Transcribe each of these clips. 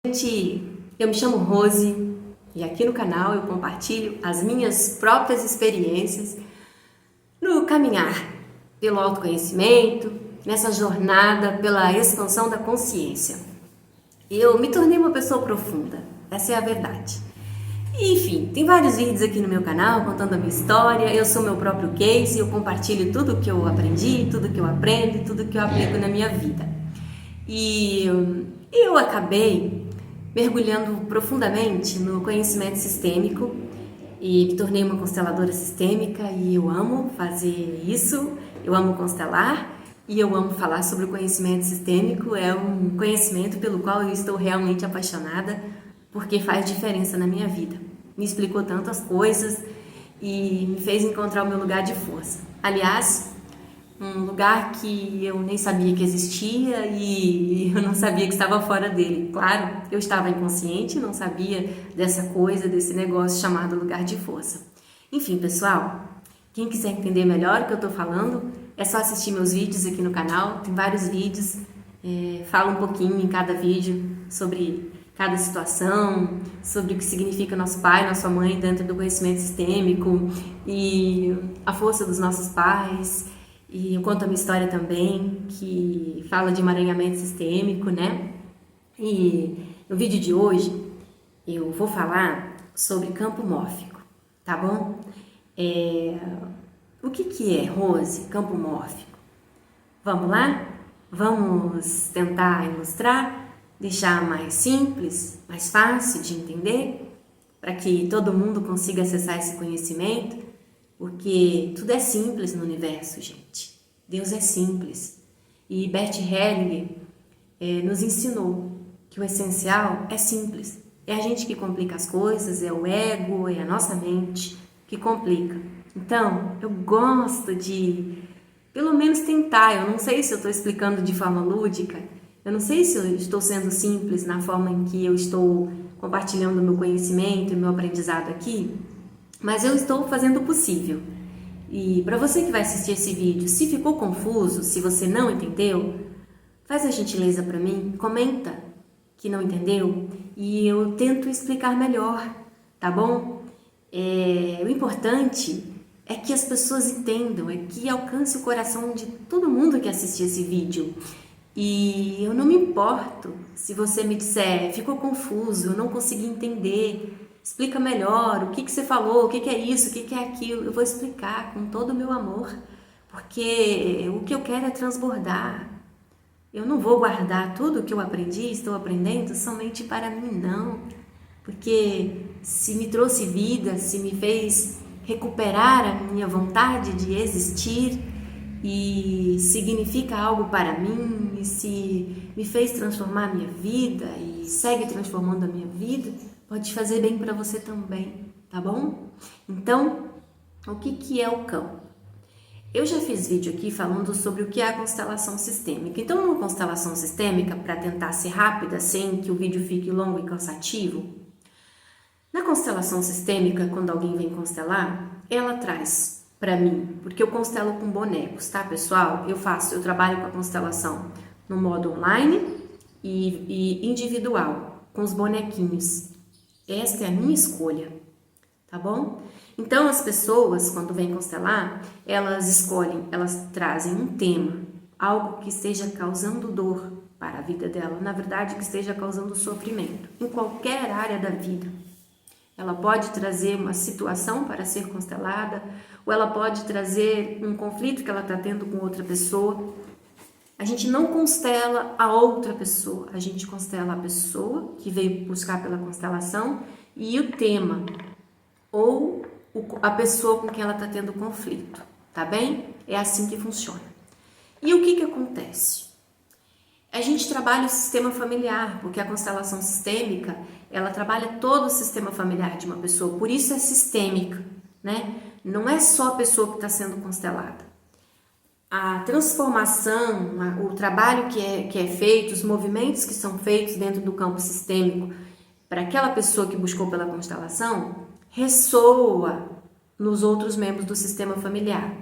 Gente, eu me chamo Rose e aqui no canal eu compartilho as minhas próprias experiências no caminhar pelo autoconhecimento, nessa jornada pela expansão da consciência. Eu me tornei uma pessoa profunda, essa é a verdade. Enfim, tem vários vídeos aqui no meu canal contando a minha história, eu sou meu próprio case, eu compartilho tudo que eu aprendi, tudo que eu aprendo e tudo que eu aplico na minha vida. E eu acabei mergulhando profundamente no conhecimento sistêmico e me tornei uma consteladora sistêmica e eu amo fazer isso, eu amo constelar e eu amo falar sobre o conhecimento sistêmico, é um conhecimento pelo qual eu estou realmente apaixonada porque faz diferença na minha vida. Me explicou tantas coisas e me fez encontrar o meu lugar de força. Aliás, um lugar que eu nem sabia que existia e eu não sabia que estava fora dele. Claro, eu estava inconsciente, não sabia dessa coisa, desse negócio chamado lugar de força. Enfim, pessoal, quem quiser entender melhor o que eu estou falando, é só assistir meus vídeos aqui no canal. Tem vários vídeos, falo um pouquinho em cada vídeo sobre cada situação, sobre o que significa nosso pai, nossa mãe dentro do conhecimento sistêmico e a força dos nossos pais. E eu conto a minha história também, que fala de emaranhamento sistêmico, né? E no vídeo de hoje eu vou falar sobre campo mórfico, tá bom? O que é, Rose, campo mórfico? Vamos lá? Vamos tentar ilustrar, deixar mais simples, mais fácil de entender, para que todo mundo consiga acessar esse conhecimento, porque tudo é simples no universo, gente. Deus é simples. E Bert Hellinger nos ensinou que o essencial é simples. É a gente que complica as coisas, é o ego, é a nossa mente que complica. Então, eu gosto de, pelo menos, tentar. Eu não sei se eu estou explicando de forma lúdica, eu não sei se eu estou sendo simples na forma em que eu estou compartilhando o meu conhecimento e meu aprendizado aqui, mas eu estou fazendo o possível. E para você que vai assistir esse vídeo, se ficou confuso, se você não entendeu, faz a gentileza para mim, comenta que não entendeu e eu tento explicar melhor, tá bom? O importante é que as pessoas entendam, é que alcance o coração de todo mundo que assistir esse vídeo. E eu não me importo se você me disser, ficou confuso, eu não consegui entender, explica melhor, o que você falou, o que é isso, o que é aquilo. Eu vou explicar com todo o meu amor, porque o que eu quero é transbordar. Eu não vou guardar tudo o que eu aprendi, estou aprendendo somente para mim, não. Porque se me trouxe vida, se me fez recuperar a minha vontade de existir e significa algo para mim, e se me fez transformar a minha vida e segue transformando a minha vida, pode fazer bem para você também, tá bom? Então, o que é o campo? Eu já fiz vídeo aqui falando sobre o que é a constelação sistêmica. Então, uma constelação sistêmica, para tentar ser rápida, sem que o vídeo fique longo e cansativo, na constelação sistêmica, quando alguém vem constelar, ela traz para mim, porque eu constelo com bonecos, tá, pessoal? Eu trabalho com a constelação no modo online e individual, com os bonequinhos. Esta é a minha escolha, tá bom? Então, as pessoas, quando vêm constelar, elas escolhem, elas trazem um tema, algo que esteja causando dor para a vida dela, na verdade, que esteja causando sofrimento, em qualquer área da vida. Ela pode trazer uma situação para ser constelada, ou ela pode trazer um conflito que ela está tendo com outra pessoa. A gente não constela a outra pessoa, a gente constela a pessoa que veio buscar pela constelação e o tema, ou a pessoa com quem ela está tendo conflito, tá bem? É assim que funciona. E o que acontece? A gente trabalha o sistema familiar, porque a constelação sistêmica, ela trabalha todo o sistema familiar de uma pessoa, por isso é sistêmica, né? Não é só a pessoa que está sendo constelada. A transformação, o trabalho que é feito, os movimentos que são feitos dentro do campo sistêmico para aquela pessoa que buscou pela constelação, ressoa nos outros membros do sistema familiar.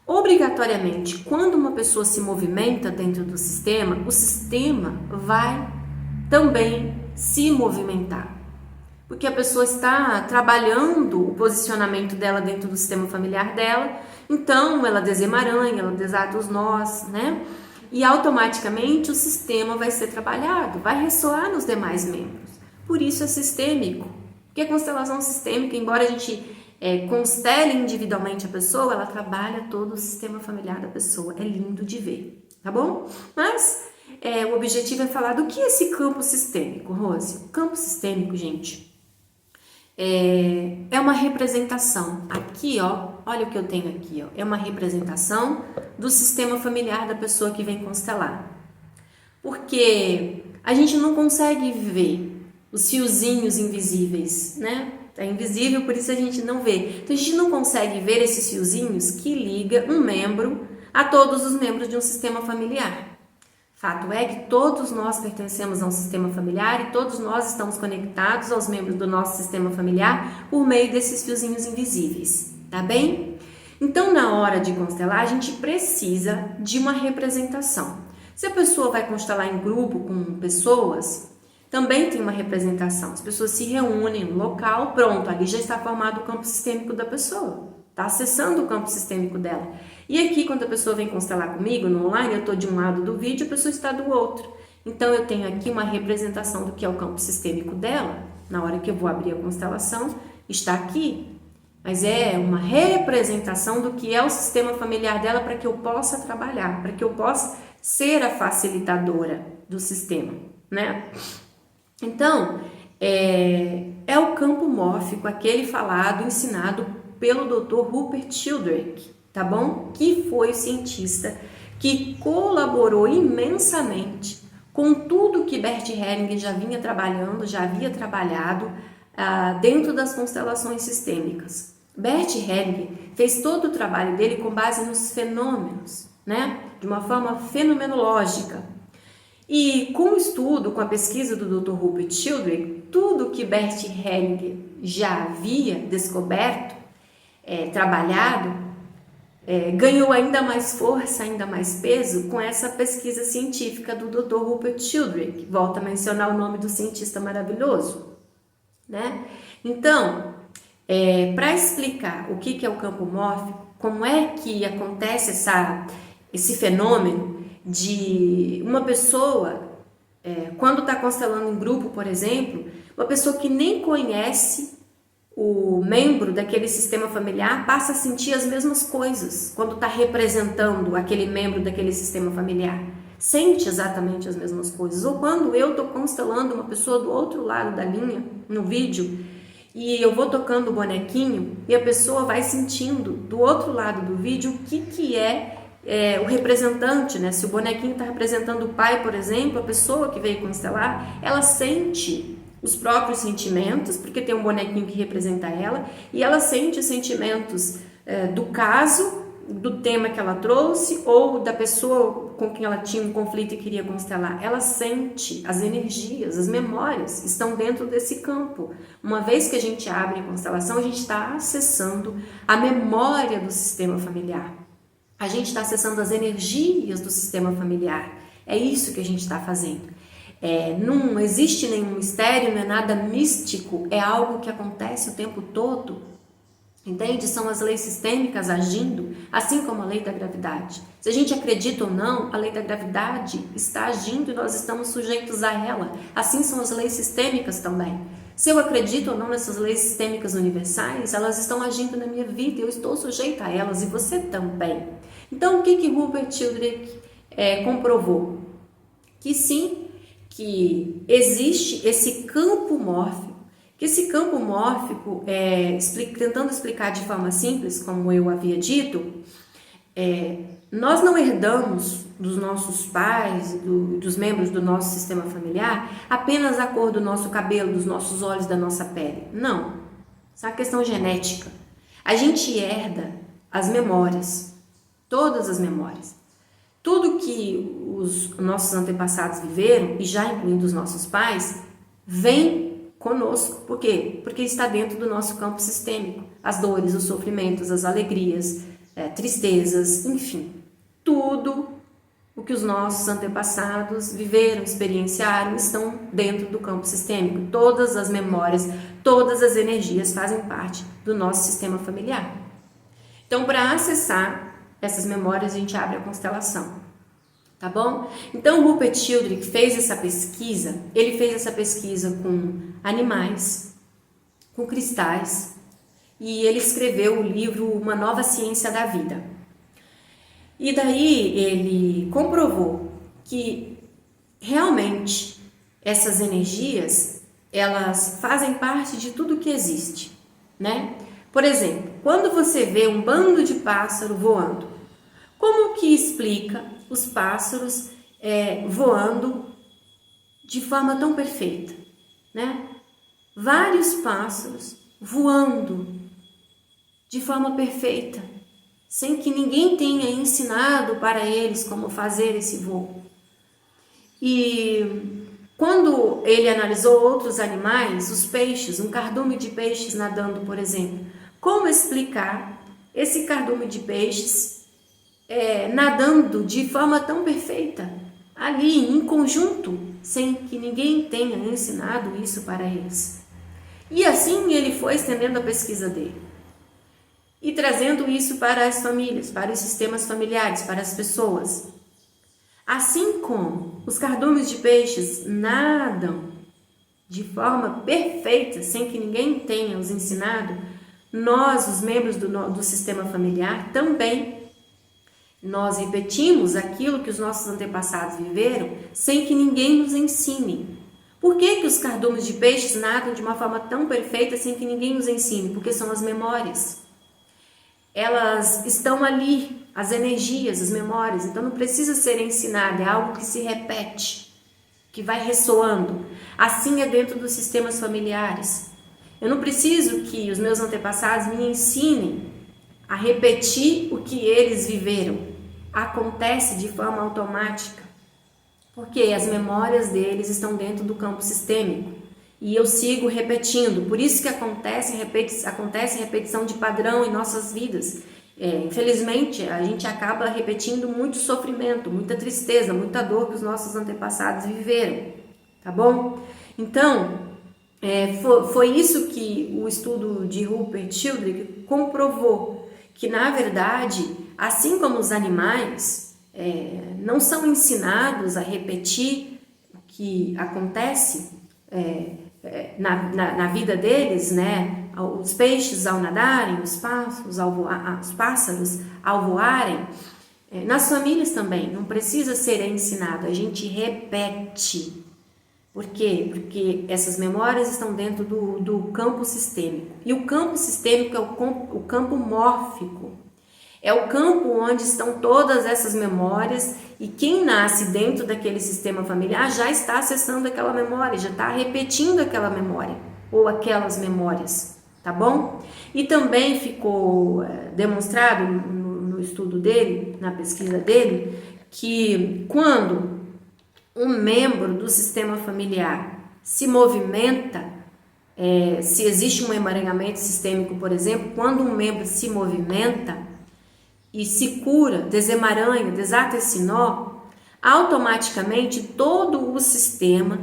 Obrigatoriamente, quando uma pessoa se movimenta dentro do sistema, o sistema vai também se movimentar. Porque a pessoa está trabalhando o posicionamento dela dentro do sistema familiar dela, então ela desemaranha, ela desata os nós, né? E automaticamente o sistema vai ser trabalhado, vai ressoar nos demais membros. Por isso é sistêmico. Porque a constelação sistêmica, embora a gente constele individualmente a pessoa, ela trabalha todo o sistema familiar da pessoa. É lindo de ver, tá bom? Mas o objetivo é falar do que é esse campo sistêmico, Rose. O campo sistêmico, gente, é uma representação. Aqui, ó, olha o que eu tenho aqui, ó. É uma representação do sistema familiar da pessoa que vem constelar. Porque a gente não consegue ver os fiozinhos invisíveis, né? É invisível, por isso a gente não vê. Então a gente não consegue ver esses fiozinhos que liga um membro a todos os membros de um sistema familiar. Fato é que todos nós pertencemos a um sistema familiar e todos nós estamos conectados aos membros do nosso sistema familiar por meio desses fiozinhos invisíveis, tá bem? Então, na hora de constelar, a gente precisa de uma representação. Se a pessoa vai constelar em grupo com pessoas, também tem uma representação. As pessoas se reúnem no local, pronto, ali já está formado o campo sistêmico da pessoa. Está acessando o campo sistêmico dela. E aqui, quando a pessoa vem constelar comigo no online, eu estou de um lado do vídeo, a pessoa está do outro. Então, eu tenho aqui uma representação do que é o campo sistêmico dela. Na hora que eu vou abrir a constelação, está aqui. Mas é uma representação do que é o sistema familiar dela para que eu possa trabalhar, para que eu possa ser a facilitadora do sistema, né? Então, é o campo mórfico, aquele falado, ensinado pelo Dr. Rupert Sheldrake, tá bom? Que foi o cientista que colaborou imensamente com tudo que Bert Hellinger já vinha trabalhando, já havia trabalhado dentro das constelações sistêmicas. Bert Hellinger fez todo o trabalho dele com base nos fenômenos, né? De uma forma fenomenológica. E com o estudo, com a pesquisa do Dr. Rupert Sheldrake, tudo que Bert Hellinger já havia descoberto, trabalhado, ganhou ainda mais força, ainda mais peso com essa pesquisa científica do Dr. Rupert Sheldrake. Volto a mencionar o nome do cientista maravilhoso, né? Então, para explicar o que é o campo mórfico, como é que acontece esse fenômeno de uma pessoa, quando está constelando em grupo, por exemplo, uma pessoa que nem conhece o membro daquele sistema familiar passa a sentir as mesmas coisas quando está representando aquele membro daquele sistema familiar. Sente exatamente as mesmas coisas. Ou quando eu estou constelando uma pessoa do outro lado da linha, no vídeo, e eu vou tocando o bonequinho e a pessoa vai sentindo do outro lado do vídeo o que é o representante, né? Se o bonequinho está representando o pai, por exemplo, a pessoa que veio constelar, ela sente os próprios sentimentos, porque tem um bonequinho que representa ela, e ela sente os sentimentos do caso, do tema que ela trouxe, ou da pessoa com quem ela tinha um conflito e queria constelar. Ela sente as energias, as memórias estão dentro desse campo. Uma vez que a gente abre a constelação, a gente está acessando a memória do sistema familiar. A gente está acessando as energias do sistema familiar. É isso que a gente está fazendo. Não existe nenhum mistério, não é nada místico, é algo que acontece o tempo todo, entende? São as leis sistêmicas agindo, assim como a lei da gravidade. Se a gente acredita ou não, a lei da gravidade está agindo e nós estamos sujeitos a ela. Assim são as leis sistêmicas também. Se eu acredito ou não nessas leis sistêmicas universais, elas estão agindo na minha vida, eu estou sujeita a elas e você também. Então, o que Rupert Sheldrake comprovou? Que sim, que existe esse campo mórfico, que esse campo mórfico, tentando explicar de forma simples, como eu havia dito, nós não herdamos dos nossos pais, dos membros do nosso sistema familiar, apenas a cor do nosso cabelo, dos nossos olhos, da nossa pele. Não. Isso é uma questão genética. A gente herda as memórias, todas as memórias. Tudo que os nossos antepassados viveram, e já incluindo os nossos pais, vem conosco. Por quê? Porque está dentro do nosso campo sistêmico. As dores, os sofrimentos, as alegrias, tristezas, enfim. Tudo o que os nossos antepassados viveram, experienciaram, estão dentro do campo sistêmico. Todas as memórias, todas as energias fazem parte do nosso sistema familiar. Então, para acessar essas memórias, a gente abre a constelação, tá bom? Então, o Rupert Sheldrake fez essa pesquisa, ele fez essa pesquisa com animais, com cristais, e ele escreveu o livro Uma Nova Ciência da Vida. E daí ele comprovou que realmente essas energias, elas fazem parte de tudo que existe, né? Por exemplo, quando você vê um bando de pássaro voando, como que explica os pássaros voando de forma tão perfeita, né? Vários pássaros voando de forma perfeita, sem que ninguém tenha ensinado para eles como fazer esse voo. E quando ele analisou outros animais, os peixes, um cardume de peixes nadando, por exemplo, como explicar esse cardume de peixes nadando de forma tão perfeita, ali em conjunto, sem que ninguém tenha ensinado isso para eles? E assim ele foi estendendo a pesquisa dele e trazendo isso para as famílias, para os sistemas familiares, para as pessoas. Assim como os cardumes de peixes nadam de forma perfeita, sem que ninguém tenha os ensinado, nós, os membros do sistema familiar, também nós repetimos aquilo que os nossos antepassados viveram, sem que ninguém nos ensine. Por que os cardumes de peixes nadam de uma forma tão perfeita, sem que ninguém nos ensine? Porque são as memórias. Elas estão ali, as energias, as memórias, então não precisa ser ensinado, é algo que se repete, que vai ressoando. Assim é dentro dos sistemas familiares. Eu não preciso que os meus antepassados me ensinem a repetir o que eles viveram. Acontece de forma automática, porque as memórias deles estão dentro do campo sistêmico. E eu sigo repetindo, por isso que acontece repetição de padrão em nossas vidas. Infelizmente, a gente acaba repetindo muito sofrimento, muita tristeza, muita dor que os nossos antepassados viveram, tá bom? Então, foi isso que o estudo de Rupert Sheldrake comprovou, que na verdade, assim como os animais não são ensinados a repetir o que acontece na vida deles, né? Os peixes ao nadarem, os pássaros ao voarem, nas famílias também, não precisa ser ensinado, a gente repete. Por quê? Porque essas memórias estão dentro do campo sistêmico. E o campo sistêmico é o campo mórfico. É o campo onde estão todas essas memórias, e quem nasce dentro daquele sistema familiar já está acessando aquela memória, já está repetindo aquela memória ou aquelas memórias, tá bom? E também ficou demonstrado no estudo dele, na pesquisa dele, que quando um membro do sistema familiar se movimenta, se existe um emaranhamento sistêmico, por exemplo, quando um membro se movimenta e se cura, desemaranha, desata esse nó, automaticamente todo o sistema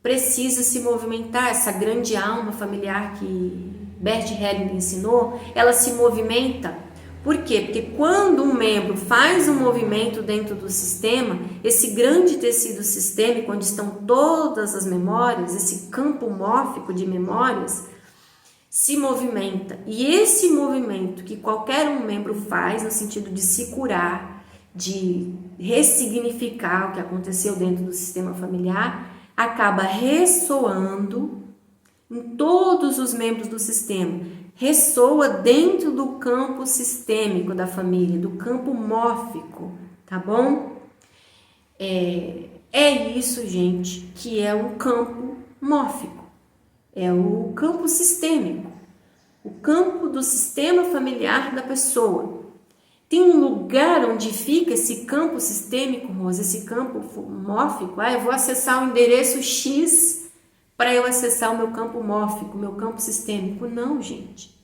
precisa se movimentar. Essa grande alma familiar que Bert Hellinger ensinou, ela se movimenta. Por quê? Porque quando um membro faz um movimento dentro do sistema, esse grande tecido sistêmico, onde estão todas as memórias, esse campo mórfico de memórias, se movimenta. E esse movimento que qualquer um membro faz no sentido de se curar, de ressignificar o que aconteceu dentro do sistema familiar, acaba ressoando em todos os membros do sistema. Ressoa dentro do campo sistêmico da família, do campo mórfico, tá bom? É isso, gente, que é um campo mórfico. É o campo sistêmico, o campo do sistema familiar da pessoa. Tem um lugar onde fica esse campo sistêmico, Rosa, esse campo mórfico. Eu vou acessar o endereço X para eu acessar o meu campo mórfico, o meu campo sistêmico. Não, gente.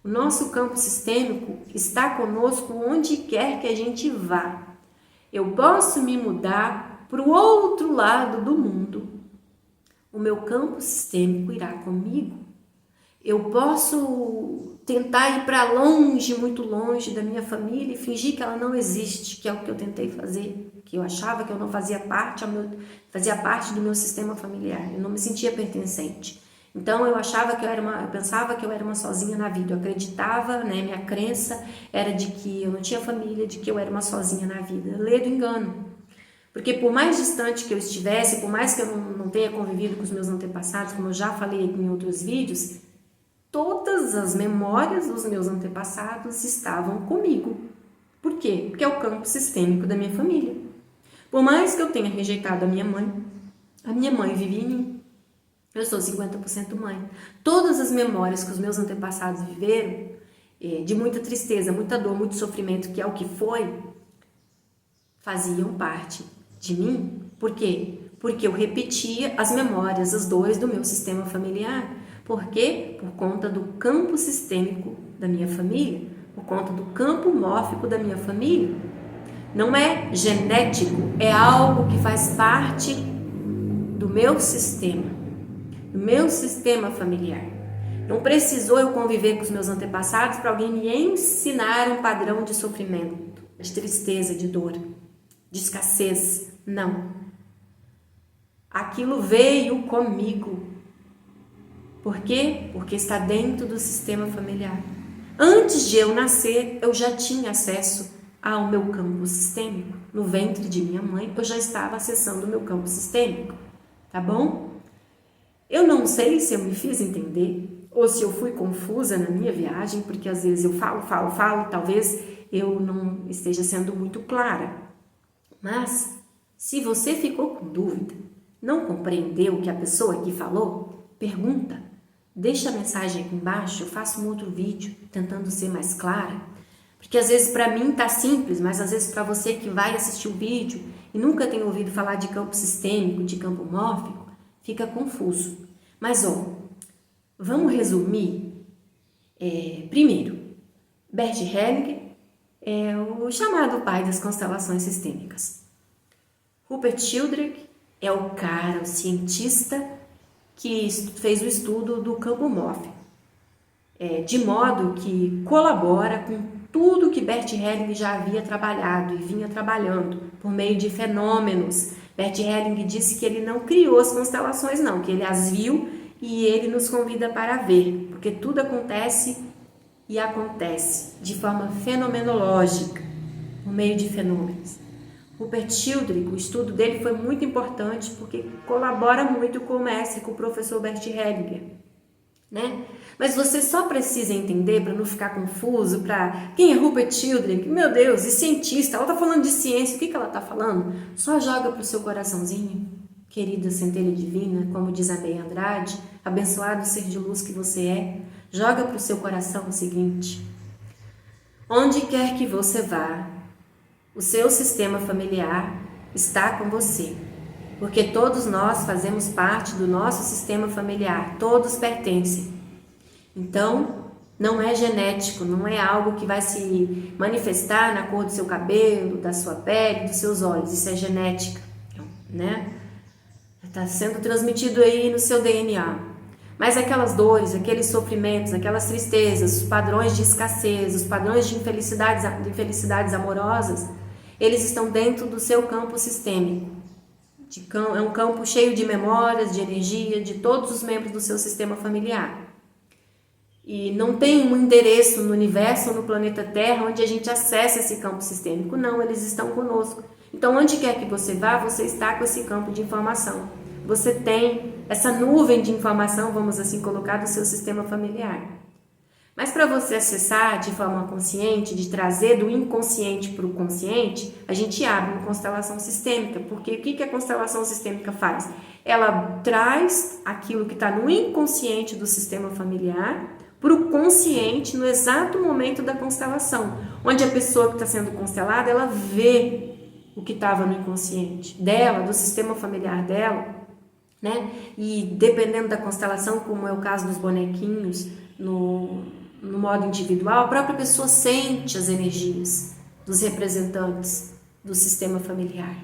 O nosso campo sistêmico está conosco onde quer que a gente vá. Eu posso me mudar para o outro lado do mundo. O meu campo sistêmico irá comigo. Eu posso tentar ir para longe, muito longe da minha família e fingir que ela não existe, que é o que eu tentei fazer, que eu achava que eu não fazia parte, fazia parte do meu sistema familiar. Eu não me sentia pertencente. Então eu pensava que eu era uma sozinha na vida. Eu acreditava, né, minha crença era de que eu não tinha família, de que eu era uma sozinha na vida. Lê do engano. Porque por mais distante que eu estivesse, por mais que eu não tenha convivido com os meus antepassados, como eu já falei em outros vídeos, todas as memórias dos meus antepassados estavam comigo. Por quê? Porque é o campo sistêmico da minha família. Por mais que eu tenha rejeitado a minha mãe vive em mim. Eu sou 50% mãe. Todas as memórias que os meus antepassados viveram, de muita tristeza, muita dor, muito sofrimento, que é o que foi, faziam parte de mim. Por quê? Porque eu repetia as memórias, as dores do meu sistema familiar. Por quê? Por conta do campo sistêmico da minha família, por conta do campo mórfico da minha família. Não é genético, é algo que faz parte do meu sistema familiar. Não precisou eu conviver com os meus antepassados para alguém me ensinar um padrão de sofrimento, de tristeza, de dor, de escassez. Não. Aquilo veio comigo. Por quê? Porque está dentro do sistema familiar. Antes de eu nascer, eu já tinha acesso ao meu campo sistêmico. No ventre de minha mãe, eu já estava acessando o meu campo sistêmico. Tá bom? Eu não sei se eu me fiz entender ou se eu fui confusa na minha viagem, porque às vezes eu falo, talvez eu não esteja sendo muito clara. Mas, se você ficou com dúvida, não compreendeu o que a pessoa aqui falou, pergunta. Deixa a mensagem aqui embaixo, eu faço um outro vídeo tentando ser mais clara. Porque às vezes para mim tá simples, mas às vezes para você que vai assistir o vídeo e nunca tem ouvido falar de campo sistêmico, de campo mórfico, fica confuso. Mas vamos resumir. Primeiro, Bert Hellinger é o chamado pai das constelações sistêmicas. Rupert Sheldrake é o cara, o cientista que fez o estudo do campo mórfico, de modo que colabora com tudo que Bert Hellinger já havia trabalhado e vinha trabalhando por meio de fenômenos. Bert Hellinger disse que ele não criou as constelações não, que ele as viu e ele nos convida para ver, porque tudo acontece e acontece de forma fenomenológica, por meio de fenômenos. Rupert Sheldrake, o estudo dele foi muito importante porque colabora muito com o mestre, com o professor Bert Hellinger, né? Mas você só precisa entender, para não ficar confuso, para quem é Rupert Sheldrake, meu Deus, e cientista, ela está falando de ciência, o que ela está falando? Só joga para o seu coraçãozinho, querida centelha divina, como diz a Meia Andrade, abençoado ser de luz que você é, joga para o seu coração o seguinte: onde quer que você vá, o seu sistema familiar está com você, porque todos nós fazemos parte do nosso sistema familiar, todos pertencem. Então, não é genético, não é algo que vai se manifestar na cor do seu cabelo, da sua pele, dos seus olhos, isso é genética, né? Está sendo transmitido aí no seu DNA. Mas aquelas dores, aqueles sofrimentos, aquelas tristezas, os padrões de escassez, os padrões de infelicidades amorosas, eles estão dentro do seu campo sistêmico. É um campo cheio de memórias, de energia, de todos os membros do seu sistema familiar. E não tem um endereço no universo ou no planeta Terra onde a gente acessa esse campo sistêmico. Não, eles estão conosco. Então, onde quer que você vá, você está com esse campo de informação. Você tem essa nuvem de informação, vamos assim colocar, do seu sistema familiar. Mas para você acessar de forma consciente, de trazer do inconsciente para o consciente, a gente abre uma constelação sistêmica. Porque o que a constelação sistêmica faz? Ela traz aquilo que está no inconsciente do sistema familiar para o consciente no exato momento da constelação. Onde a pessoa que está sendo constelada, ela vê o que estava no inconsciente dela, do sistema familiar dela, né? E dependendo da constelação, como é o caso dos bonequinhos, no modo individual, a própria pessoa sente as energias dos representantes do sistema familiar.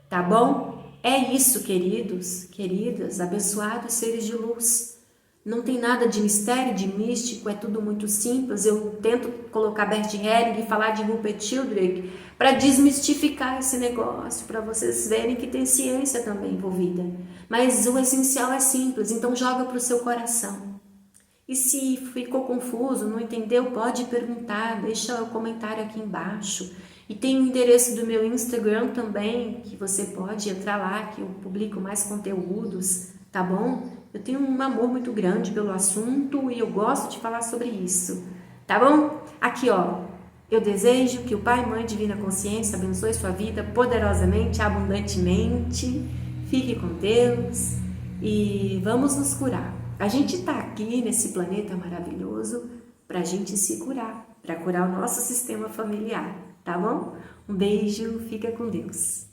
Tá bom? É isso, queridos, queridas, abençoados seres de luz. Não tem nada de mistério, de místico, é tudo muito simples. Eu tento colocar Bert Helling e falar de Rupert Sheldrake para desmistificar esse negócio, para vocês verem que tem ciência também envolvida. Mas o essencial é simples, então joga para o seu coração. E se ficou confuso, não entendeu, pode perguntar, deixa o comentário aqui embaixo. E tem o endereço do meu Instagram também, que você pode entrar lá, que eu publico mais conteúdos, tá bom? Eu tenho um amor muito grande pelo assunto e eu gosto de falar sobre isso, tá bom? Aqui, ó, eu desejo que o Pai, Mãe, Divina Consciência abençoe sua vida poderosamente, abundantemente. Fique com Deus e vamos nos curar. A gente está aqui nesse planeta maravilhoso para a gente se curar, para curar o nosso sistema familiar, tá bom? Um beijo, fica com Deus.